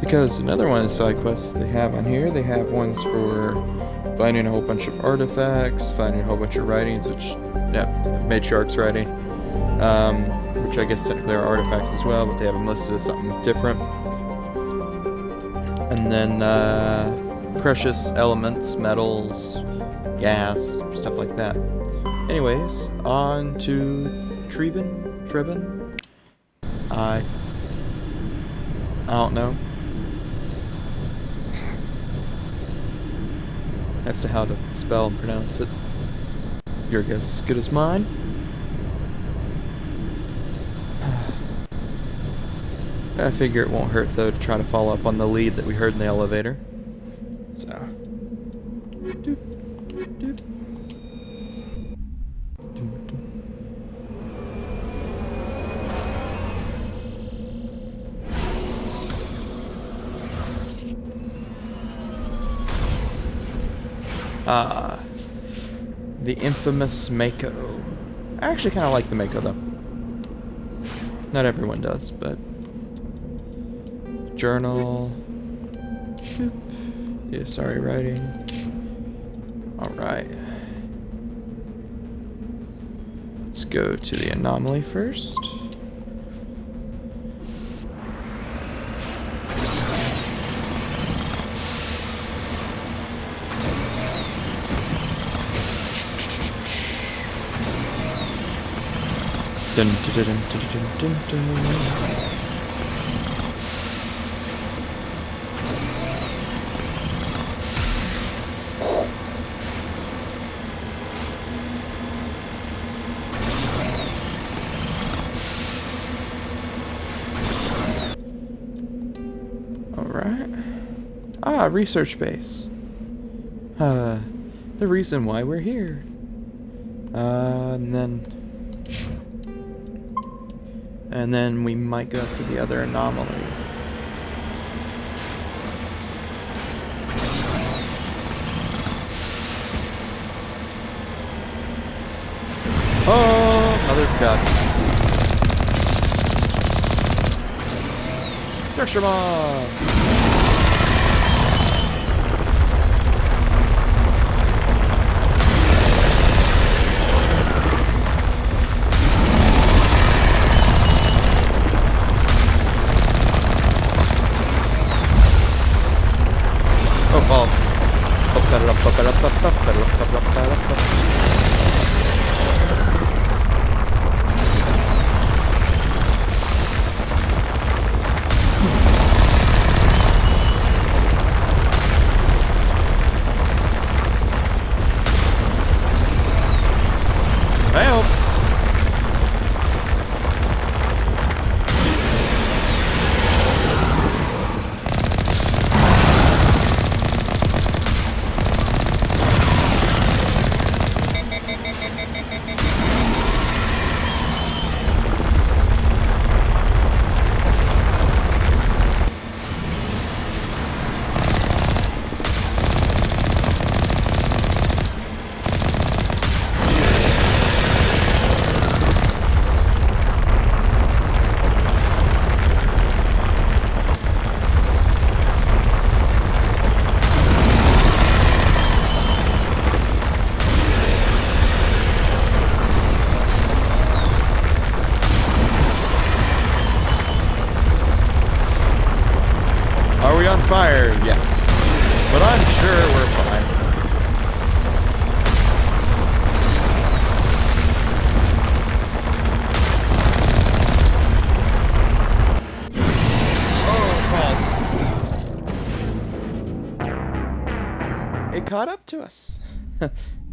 [SPEAKER 1] Because another one of the side quests they have on here, they have ones for finding a whole bunch of artifacts, finding a whole bunch of writings, which, yeah, Matriarch's writing, which I guess technically are artifacts as well, but they have them listed as something different. And then precious elements, metals, gas, stuff like that. Anyways, on to Trebin? I don't know. As to how to spell and pronounce it. Your guess is as good as mine. I figure it won't hurt though to try to follow up on the lead that we heard in the elevator. So. Doop, doop. The infamous Mako. I actually kind of like the Mako though. Not everyone does, but journal. Yeah, sorry, writing. All right. Let's go to the anomaly first. Dun, dun, dun, dun, dun, dun, dun. Alright. Ah, research base. The reason why we're here. And then we might go to the other anomaly. Oh, another duck. Structure bomb! Oh, balls. Are we on fire? Yes. But I'm sure we're fine. Oh, balls. It caught up to us.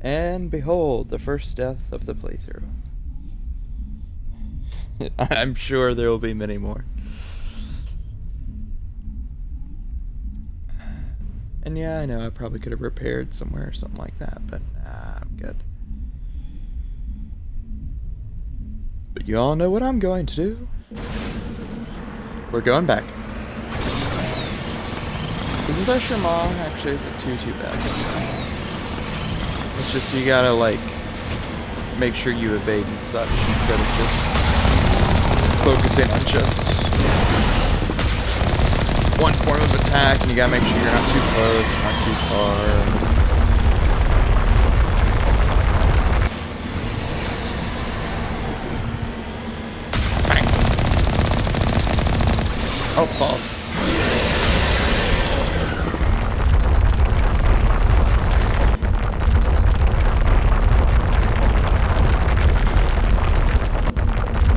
[SPEAKER 1] And behold, the first death of the playthrough. I'm sure there will be many more. And yeah, I know I probably could have repaired somewhere or something like that, but nah, I'm good. But you all know what I'm going to do. We're going back. Isn't that your mom? Actually, isn't too bad. It's just you gotta, like, make sure you evade and such instead of just focusing on just one form of attack, and you gotta make sure you're not too close, not too far. Bang! Oh, false.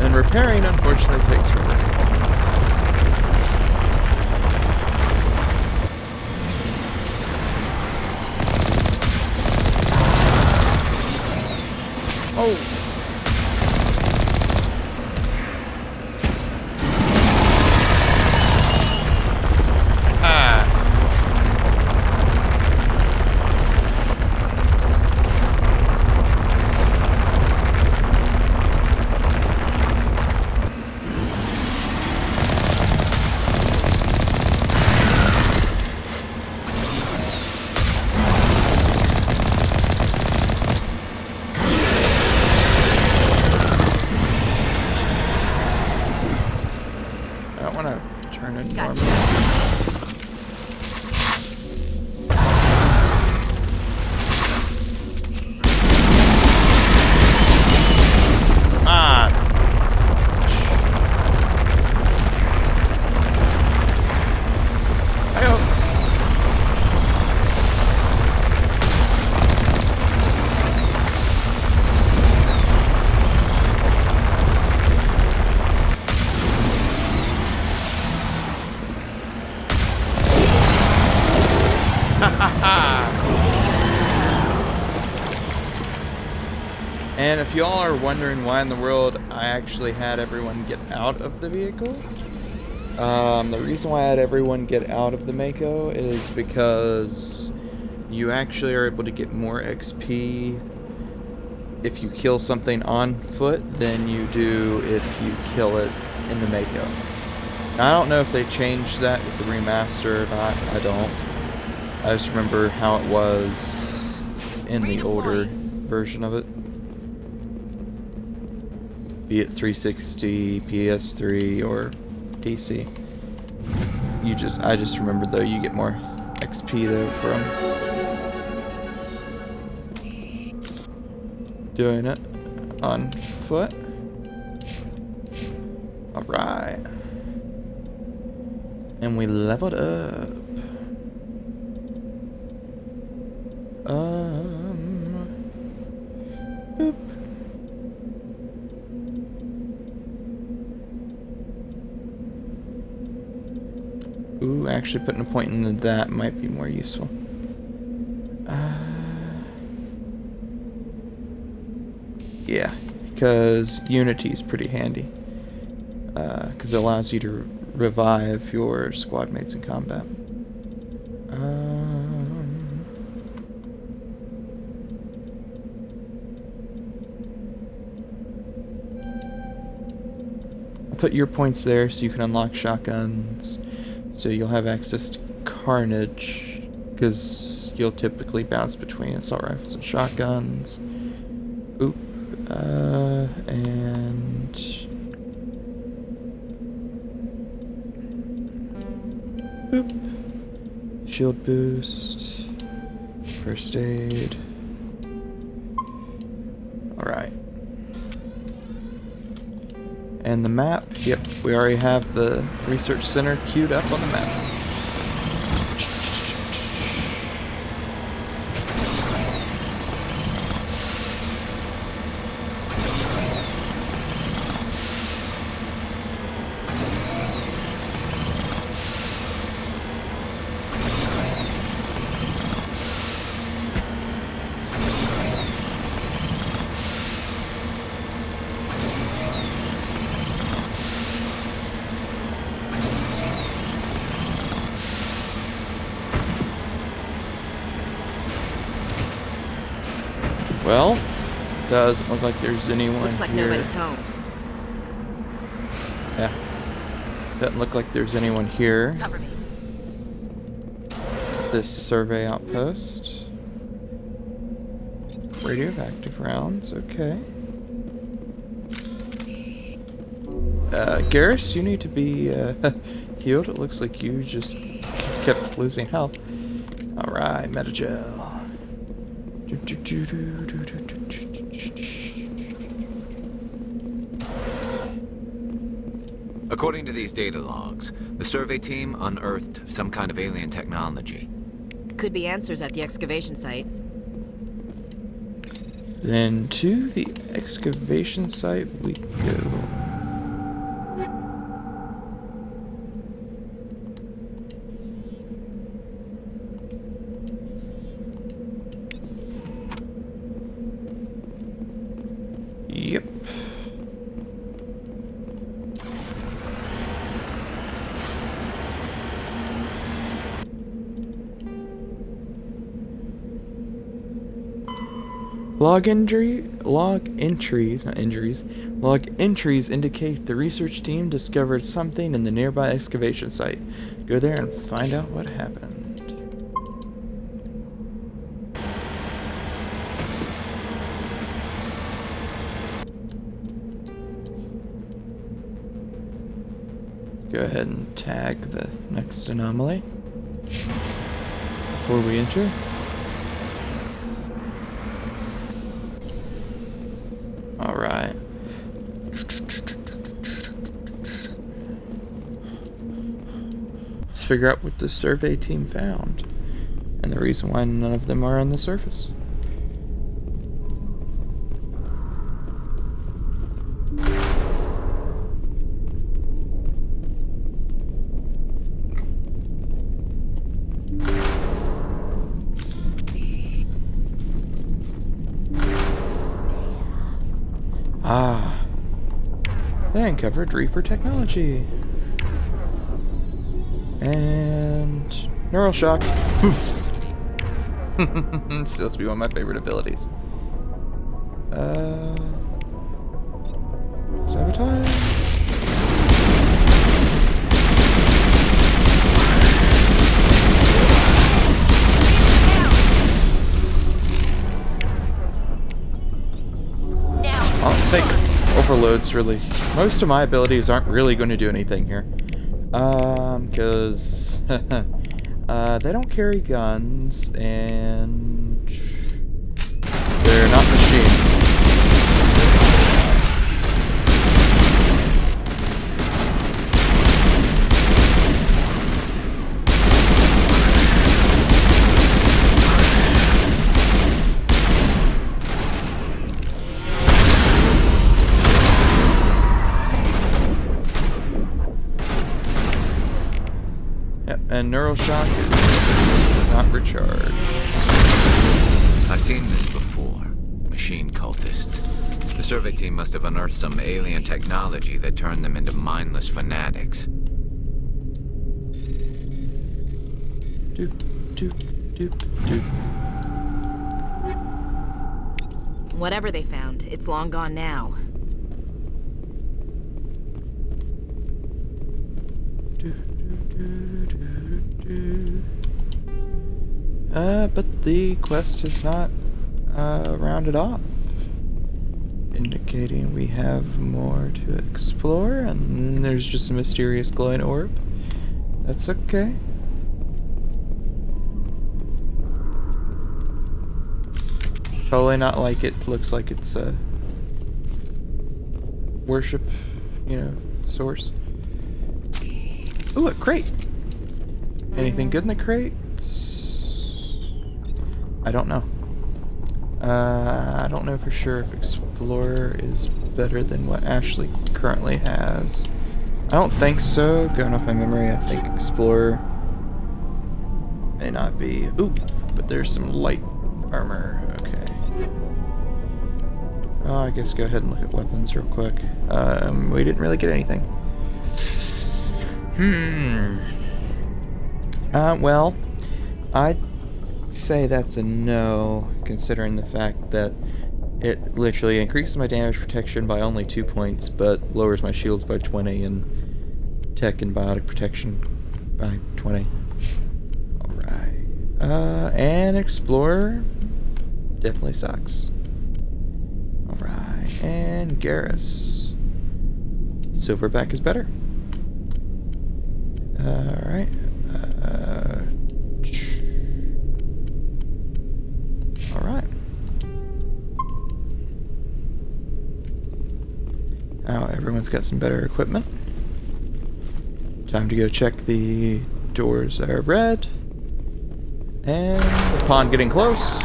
[SPEAKER 1] And repairing, unfortunately, takes forever. Oh! Ah! I don't want to turn into Normandy. Ah! And if y'all are wondering why in the world I actually had everyone get out of the vehicle, The reason why I had everyone get out of the Mako is because you actually are able to get more XP if you kill something on foot than you do if you kill it in the Mako. Now, I don't know if they changed that with the remaster or not. I don't. I just remember how it was in the older version of it. Be it 360, PS3, or PC. I just remembered though you get more XP though from doing it on foot. Alright. And we leveled up. Boop. Ooh, actually putting a point in that might be more useful. Yeah, because Unity is pretty handy. Because it allows you to revive your squad mates in combat. I'll put your points there so you can unlock shotguns. So you'll have access to Carnage, because you'll typically bounce between assault rifles and shotguns. Oop. And... boop. Shield boost. First aid. Alright. And the map, yep, we already have the research center queued up on the map. Well, doesn't look like there's anyone
[SPEAKER 12] Looks like
[SPEAKER 1] here.
[SPEAKER 12] nobody's home.
[SPEAKER 1] Yeah. Doesn't look like there's anyone here.
[SPEAKER 12] Cover me.
[SPEAKER 1] This survey outpost. Radioactive rounds, okay. Garrus, you need to be healed. It looks like you just kept losing health. Alright, Metagel.
[SPEAKER 7] According to these data logs, the survey team unearthed some kind of alien technology.
[SPEAKER 12] Could be answers at the excavation site.
[SPEAKER 1] Then to the excavation site we go. Yep. Log entries indicate the research team discovered something in the nearby excavation site. Go there and find out what happened. Go ahead and tag the next anomaly before we enter. Alright. Let's figure out what the survey team found and the reason why none of them are on the surface. Ah, they uncovered Reaper technology. And neural shock. It's supposed to be one of my favorite abilities. Sabotage. I don't think overload's really... Most of my abilities aren't really going to do anything here. Because... they don't carry guns, and... they're not machine. And neural shock is not recharged.
[SPEAKER 7] I've seen this before. Machine cultists. The survey team must have unearthed some alien technology that turned them into mindless fanatics.
[SPEAKER 1] Doop, doop, doop, doop.
[SPEAKER 12] Whatever they found, it's long gone now.
[SPEAKER 1] But the quest is not rounded off, indicating we have more to explore, and there's just a mysterious glowing orb. That's okay. Totally not like it looks like it's a worship, you know, source. Ooh, a crate! Anything good in the crates? I don't know. I don't know for sure if Explorer is better than what Ashley currently has. I don't think so. Going off my memory, I think Explorer may not be. Ooh, but there's some light armor. Okay. Oh, I guess go ahead and look at weapons real quick. We didn't really get anything. Well, I'd say that's a no, considering the fact that it literally increases my damage protection by only 2 points, but lowers my shields by 20 and tech and biotic protection by 20. Alright. And Explorer definitely sucks. Alright, and Garrus. Silverback is better. Alright. Alright. Now everyone's got some better equipment. Time to go check the doors that are red. And upon getting close...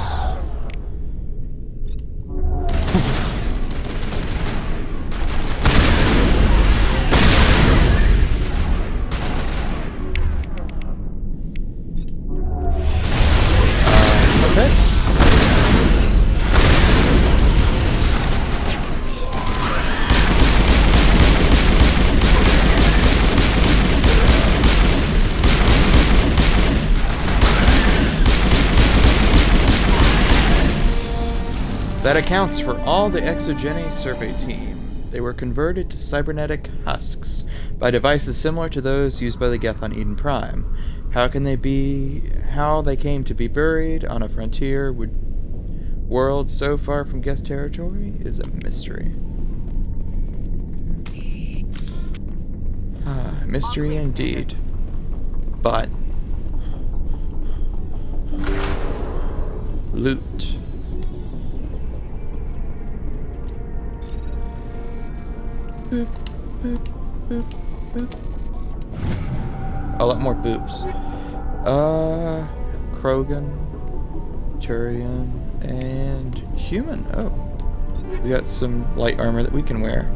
[SPEAKER 1] That accounts for all the Exogeny survey team. They were converted to cybernetic husks by devices similar to those used by the Geth on Eden Prime. How they came to be buried on a frontier world so far from Geth territory is a mystery. Mystery indeed. But loot. Boop, boop, boop, boop. A lot more boops. Krogan, Turian, and human. Oh. We got some light armor that we can wear.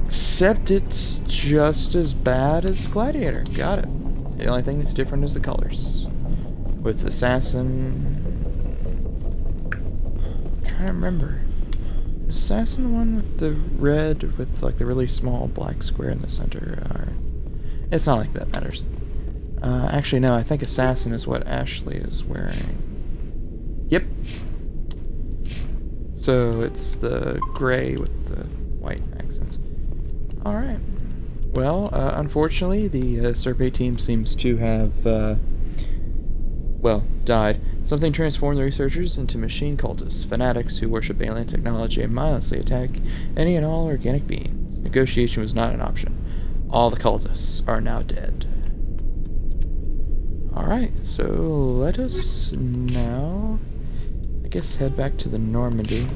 [SPEAKER 1] Except it's just as bad as Gladiator. Got it. The only thing that's different is the colors. With Assassin... I'm trying to remember. Is Assassin the one with the red with like the really small black square in the center? It's not like that matters. Actually, no, I think Assassin is what Ashley is wearing. Yep. So it's the gray with the white accents. Alright. Well, unfortunately, the survey team seems to have, well, died. Something transformed the researchers into machine cultists, fanatics who worship alien technology and mindlessly attack any and all organic beings. Negotiation was not an option. All the cultists are now dead. Alright, so let us now, I guess, head back to the Normandy.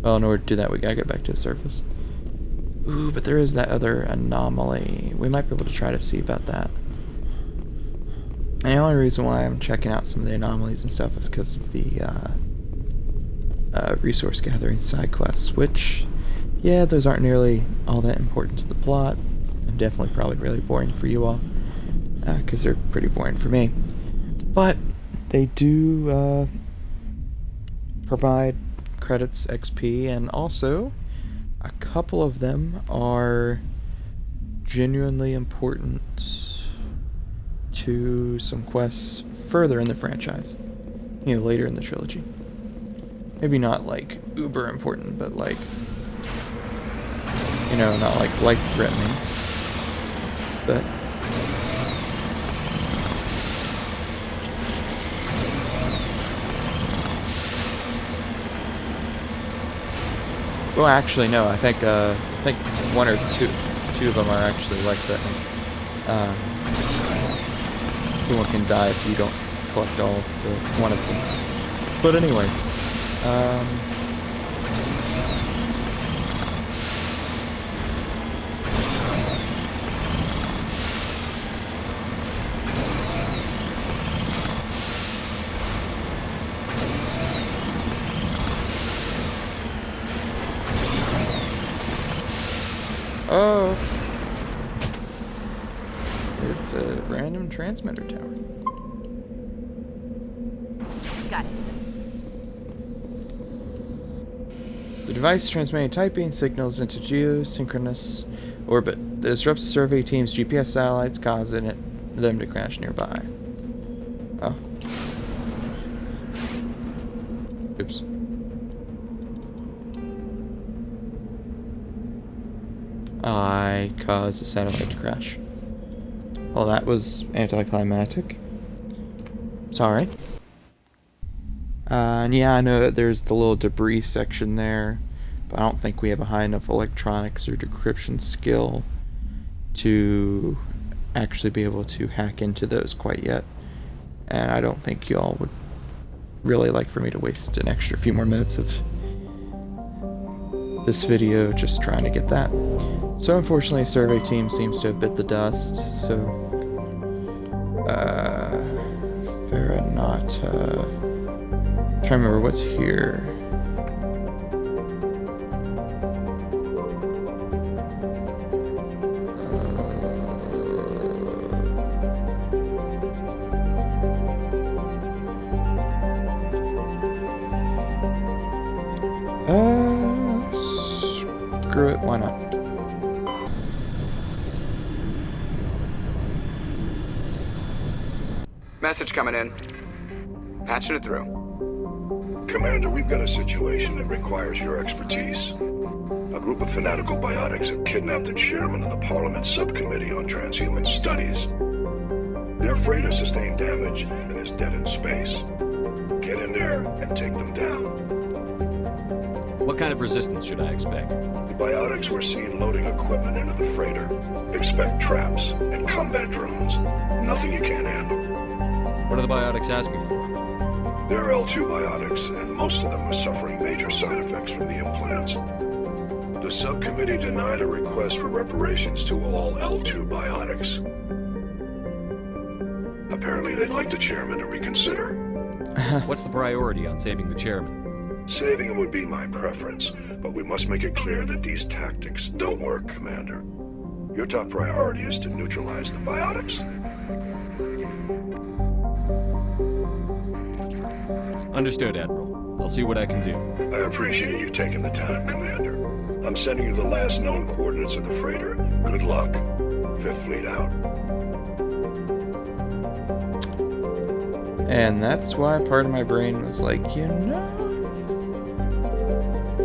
[SPEAKER 1] Well, in order to do that, we gotta get back to the surface. Ooh, but there is that other anomaly. We might be able to try to see about that. And the only reason why I'm checking out some of the anomalies and stuff is because of the resource gathering side quests, which, yeah, those aren't nearly all that important to the plot, and definitely probably really boring for you all, because they're pretty boring for me. But they do provide credits, XP, and also a couple of them are genuinely important to some quests further in the franchise, you know, later in the trilogy. Maybe not like uber important, but like, you know, not like life-threatening, but well, actually, no. I think one or two of them are actually life-threatening. Someone can die if you don't collect all of one of them. But anyways, oh, it's a random transmitter tower.
[SPEAKER 5] Got it.
[SPEAKER 1] The device transmitting typing signals into geosynchronous orbit that disrupts the survey team's GPS satellites, causing them to crash nearby. Oh. Oops. I caused the satellite to crash. Well, that was anticlimactic. Sorry. And yeah, I know that there's the little debris section there, but I don't think we have a high enough electronics or decryption skill to actually be able to hack into those quite yet. And I don't think y'all would really like for me to waste an extra few more minutes of this video just trying to get that. So unfortunately, survey team seems to have bit the dust, so Faranata. Trying to remember what's here. Screw it, why not?
[SPEAKER 4] Message coming in. Patching it through.
[SPEAKER 11] Commander, we've got a situation that requires your expertise. A group of fanatical biotics have kidnapped the chairman of the Parliament Subcommittee on Transhuman Studies. Their freighter sustained damage and is dead in space. Get in there and take them down.
[SPEAKER 3] What kind of resistance should I expect?
[SPEAKER 11] The biotics were seen loading equipment into the freighter. Expect traps and combat drones. Nothing you can't handle.
[SPEAKER 3] What are the biotics asking for?
[SPEAKER 11] They're L2 biotics, and most of them are suffering major side effects from the implants. The subcommittee denied a request for reparations to all L2 biotics. Apparently they'd like the chairman to reconsider.
[SPEAKER 3] What's the priority on saving the chairman?
[SPEAKER 11] Saving him would be my preference, but we must make it clear that these tactics don't work, Commander. Your top priority is to neutralize the biotics.
[SPEAKER 3] Understood, Admiral. I'll see what I can do.
[SPEAKER 11] I appreciate you taking the time, Commander. I'm sending you the last known coordinates of the freighter. Good luck. Fifth fleet out.
[SPEAKER 1] And that's why part of my brain was like, you know,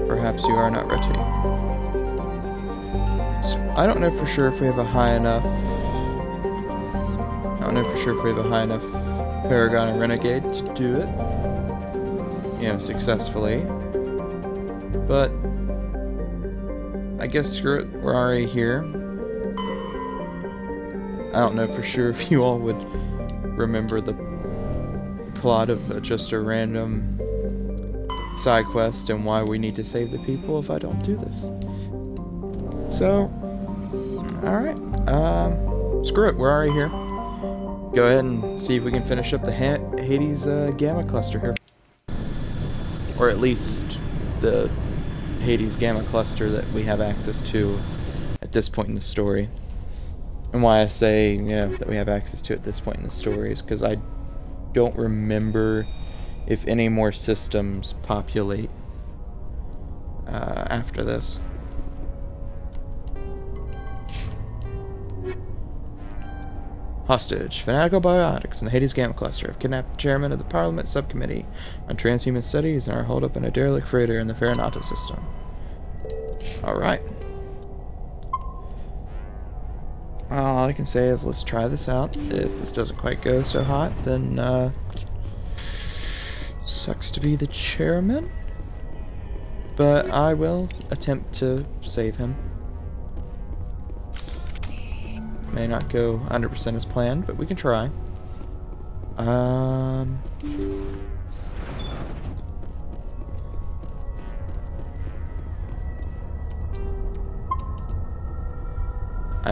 [SPEAKER 1] perhaps you are not ready. So I don't know for sure if we have a high enough. I don't know for sure if we have a high enough Paragon and Renegade to do it, you know, successfully. But I guess screw it, we're already here. I don't know for sure if you all would remember the plot of just a random side quest and why we need to save the people if I don't do this. So, alright, screw it, we're already here. Go ahead and see if we can finish up the Hades Gamma cluster here. Or at least the Hades Gamma cluster that we have access to at this point in the story. And why I say, you know, that we have access to at this point in the story is because I don't remember if any more systems populate after this. Hostage. Fanatical Biotics and the Hades Gamma Cluster have kidnapped the chairman of the Parliament Subcommittee on Transhuman Studies and are holed up in a derelict freighter in the Farinata system. Alright. All I can say is let's try this out. If this doesn't quite go so hot, then sucks to be the chairman. But I will attempt to save him. May not go 100% as planned, but we can try. I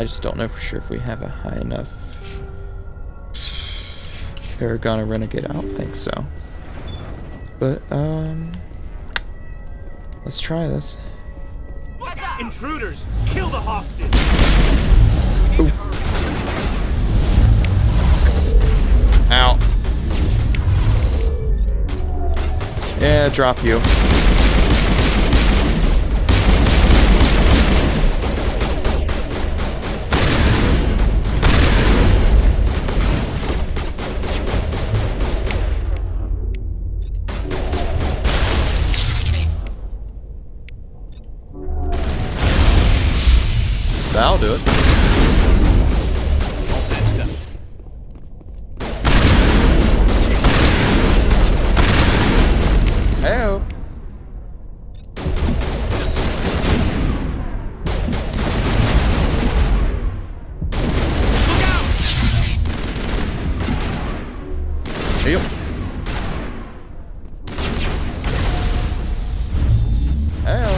[SPEAKER 1] just don't know for sure if we have a high enough Paragon or Renegade. I don't think so. But, let's try this.
[SPEAKER 6] Intruders! Kill the hostage!
[SPEAKER 1] Ooh. Ow. Yeah, drop you. That'll do it. Hey-o.
[SPEAKER 6] Look out!
[SPEAKER 1] Yep. Hey-o.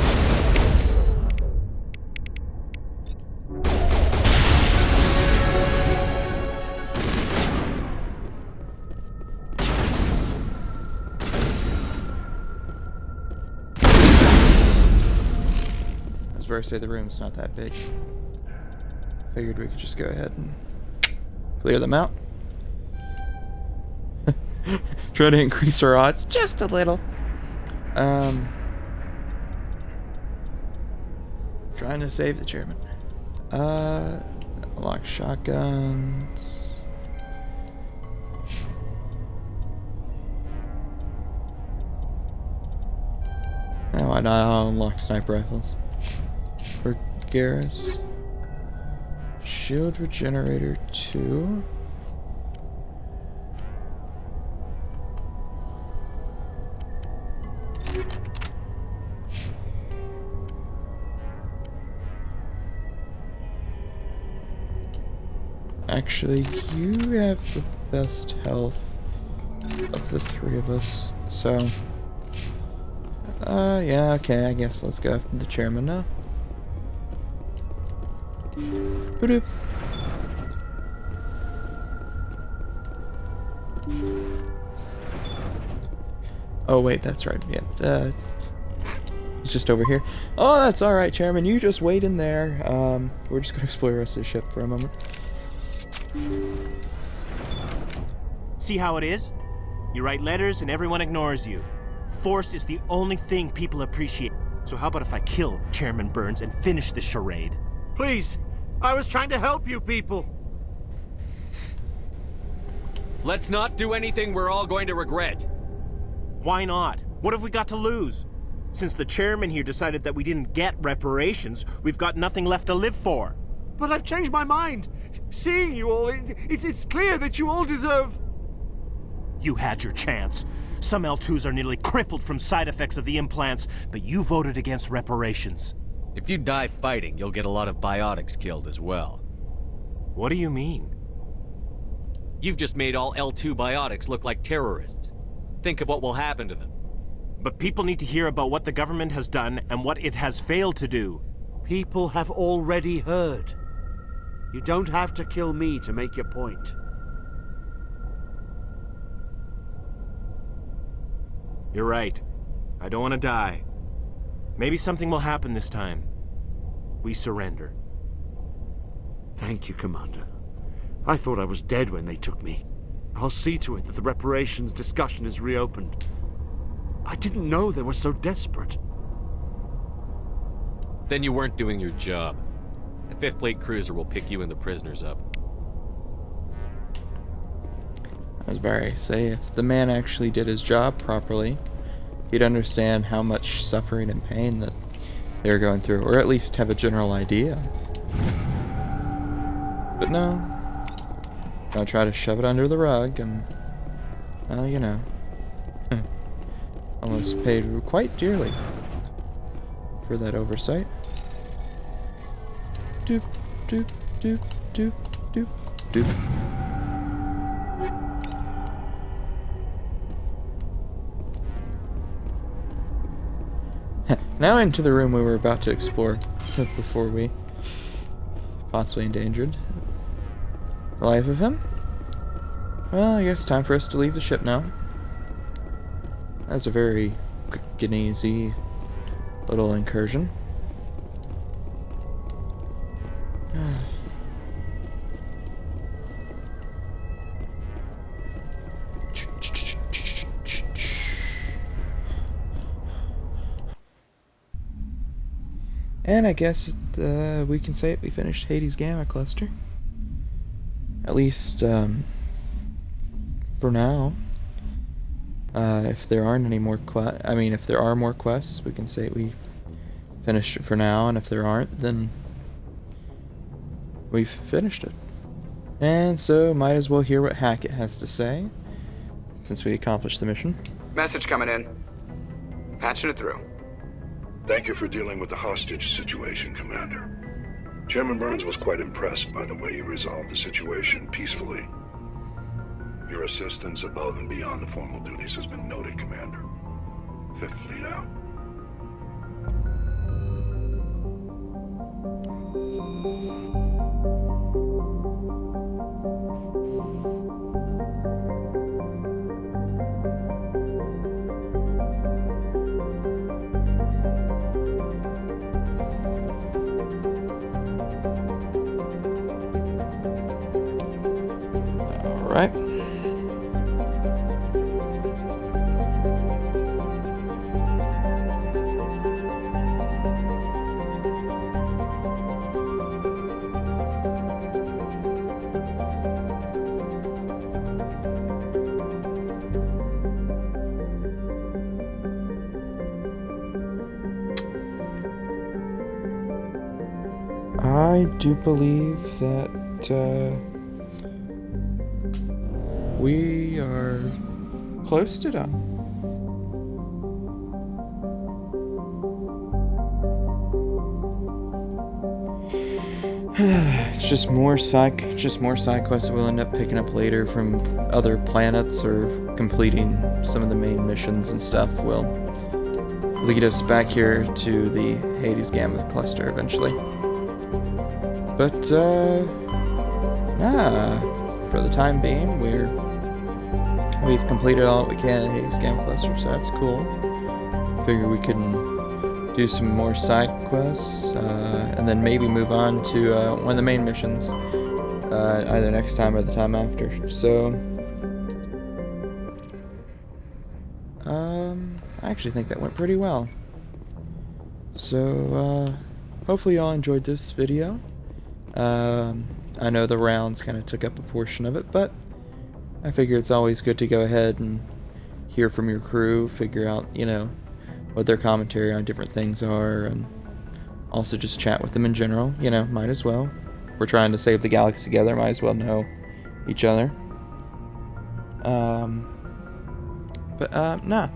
[SPEAKER 1] Where I say the room's not that big. Figured we could just go ahead and clear them out. Try to increase our odds just a little. Trying to save the chairman. Unlock shotguns. Oh, why not unlock sniper rifles? For Garrus. Shield Regenerator 2. Actually, you have the best health of the three of us, so... yeah, okay, I guess let's go after the chairman now. Ba-doop. Oh wait, that's right. Yeah, it's just over here. Oh, that's all right, Chairman. You just wait in there. We're just gonna explore the rest of the ship for a moment.
[SPEAKER 6] See how it is? You write letters and everyone ignores you. Force is the only thing people appreciate. So how about if I kill Chairman Burns and finish this charade? Please,
[SPEAKER 13] I was trying to help you people.
[SPEAKER 3] Let's not do anything we're all going to regret.
[SPEAKER 13] Why not? What have we got to lose? Since the chairman here decided that we didn't get reparations, we've got nothing left to live for.
[SPEAKER 14] But I've changed my mind. Seeing you all, it's clear that you all deserve...
[SPEAKER 13] You had your chance. Some L2s are nearly crippled from side effects of the implants, but you voted against reparations.
[SPEAKER 3] If you die fighting, you'll get a lot of biotics killed as well.
[SPEAKER 13] What do you mean?
[SPEAKER 3] You've just made all L2 biotics look like terrorists. Think of what will happen to them.
[SPEAKER 13] But people need to hear about what the government has done and what it has failed to do.
[SPEAKER 14] People have already heard. You don't have to kill me to make your point.
[SPEAKER 13] You're right. I don't want to die. Maybe something will happen this time. We surrender.
[SPEAKER 14] Thank you, Commander. I thought I was dead when they took me. I'll see to it that the reparations discussion is reopened. I didn't know they were so desperate.
[SPEAKER 3] Then you weren't doing your job. The 5th Fleet cruiser will pick you and the prisoners up.
[SPEAKER 1] I was about to say, if the man actually did his job properly, he'd understand how much suffering and pain that they're going through, or at least have a general idea. But no, I'll try to shove it under the rug and, well, you know, almost paid quite dearly for that oversight. Doop, doop, doop, doop, doop, doop. Now into the room we were about to explore before we possibly endangered the life of him. Well, I guess time for us to leave the ship now. That was a very quick and easy little incursion. And I guess we can say it, we finished Hades Gamma Cluster. At least, for now. If there aren't any more if there are more quests, we can say we finished it for now, and if there aren't, then we've finished it. And so, might as well hear what Hackett has to say, since we accomplished the mission.
[SPEAKER 4] Message coming in. Patching it through.
[SPEAKER 11] Thank you for dealing with the hostage situation, Commander. Chairman Burns was quite impressed by the way you resolved the situation peacefully. Your assistance above and beyond the formal duties has been noted, Commander. 5th Fleet out.
[SPEAKER 1] Alright. I do believe that we are close to done. It's just more side quests that we'll end up picking up later from other planets, or completing some of the main missions and stuff will lead us back here to the Hades Gamma Cluster eventually. But for the time being, we've completed all that we can at Hades Gamma Cluster, so that's cool. Figure we can do some more side quests, and then maybe move on to one of the main missions, either next time or the time after. So, I actually think that went pretty well. So, hopefully y'all enjoyed this video. I know the rounds kind of took up a portion of it, but I figure it's always good to go ahead and hear from your crew, figure out, you know, what their commentary on different things are, and also just chat with them in general. You know, might as well. We're trying to save the galaxy together, might as well know each other. Nah.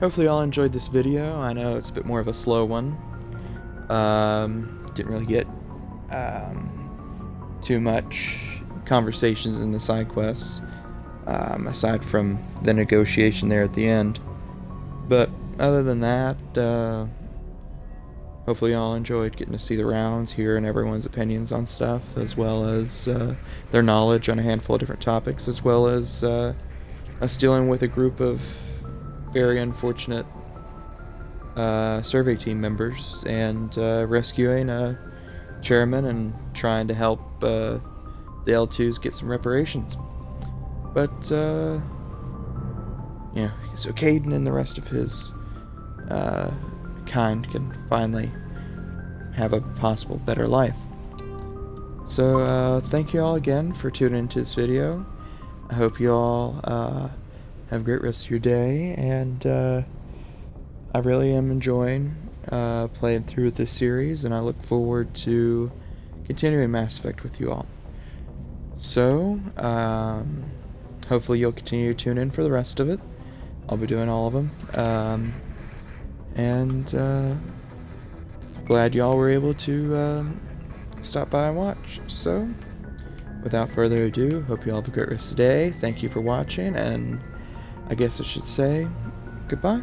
[SPEAKER 1] Hopefully y'all enjoyed this video. I know it's a bit more of a slow one. Didn't really get too much conversations in the side quests, aside from the negotiation there at the end. But other than that, hopefully y'all enjoyed getting to see the rounds, hearing everyone's opinions on stuff, as well as their knowledge on a handful of different topics, as well as us dealing with a group of very unfortunate survey team members and rescuing a chairman and trying to help the L2s get some reparations. But yeah, so Caden and the rest of his kind can finally have a possible better life. So thank you all again for tuning into this video. I hope you all have a great rest of your day, and I really am enjoying playing through this series, and I look forward to continuing Mass Effect with you all. So hopefully you'll continue to tune in for the rest of it. I'll be doing all of them, and glad y'all were able to stop by and watch. So without further ado, hope you all have a great rest of the day. Thank you for watching, and I guess I should say goodbye.